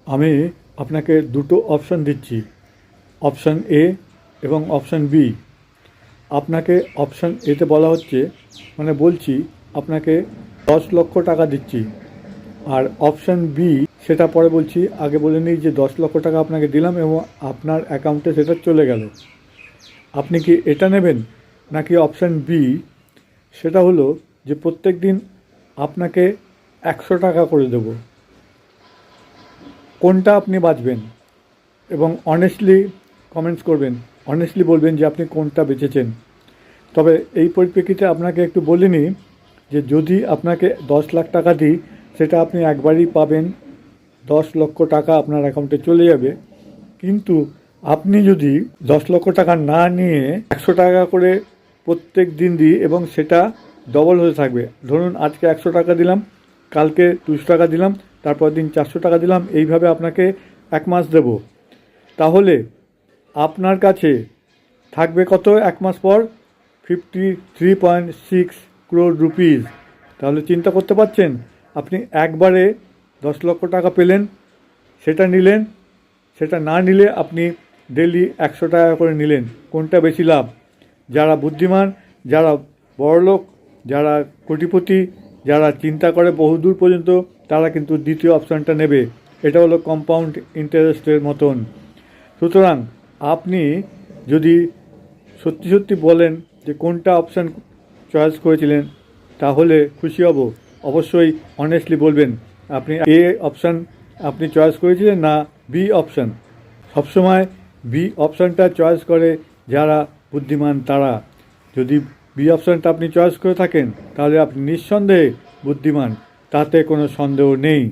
আমি আপনাকে দুটো অপশান দিচ্ছি, অপশান এ এবং অপশান বি। আপনাকে অপশান এতে বলা হচ্ছে, মানে বলছি আপনাকে 10 লক্ষ টাকা দিচ্ছি, আর অপশান বি সেটা পরে বলছি, আগে বলে নিই যে 10 লক্ষ টাকা আপনাকে দিলাম এবং আপনার অ্যাকাউন্টে সেটা চলে গেল। আপনি কি এটা নেবেন নাকি অপশান বি, সেটা হলো যে প্রত্যেক দিন আপনাকে 100 টাকা করে দেব? কোনটা আপনি বাছবেন? এবং অনেস্টলি কমেন্টস করবেন, অনেস্টলি বলবেন যে আপনি কোনটা বেছেছেন। তবে এই পরিপ্রেক্ষিতে আপনাকে একটু বলে নিই যে যদি আপনাকে 10 লাখ টাকা দিই, সেটা আপনি একবারই পাবেন, 10 লক্ষ টাকা আপনার অ্যাকাউন্টে চলে যাবে। কিন্তু আপনি যদি 10 লক্ষ টাকা না নিয়ে 100 টাকা করে প্রত্যেক দিন দিই এবং সেটা ডবল হতে থাকবে, ধরুন আজকে 100 টাকা দিলাম, কালকে 200 টাকা দিলাম, তারপর দিন 400 টাকা দিলাম, এইভাবে আপনাকে 1 মাস দেব, তাহলে আপনার কাছে থাকবে কত? 1 মাস পর 53.6 crore রুপিস। তাহলে চিন্তা করতে পারছেন, আপনি একবারে 10 লক্ষ টাকা পেলেন, সেটা নিলেন, সেটা না নিলে আপনি ডেলি 100 টাকা করে নিলেন। কোনটা বেশি লাভ? যারা বুদ্ধিমান, যারা বড়লোক, যারা কোটিপতি, যারা চিন্তা করে বহুদূর পর্যন্ত, তারা কিন্তু দ্বিতীয় অপশানটা নেবে। এটা হলো কম্পাউন্ড ইন্টারেস্টের মতন। সুতরাং আপনি যদি সত্যি সত্যি বলেন যে কোনটা অপশান চয়েস করেছিলেন, তাহলে খুশি হব। অবশ্যই অনেস্টলি বলবেন আপনি এ অপশান আপনি চয়েস করেছিলেন না বি অপশান। সবসময় বি অপশানটা চয়েস করে যারা বুদ্ধিমান তারা। যদি বি অপশানটা আপনি চয়েস করে থাকেন, তাহলে আপনি নিঃসন্দেহে বুদ্ধিমান, তাতে কোনো সন্দেহ নেই।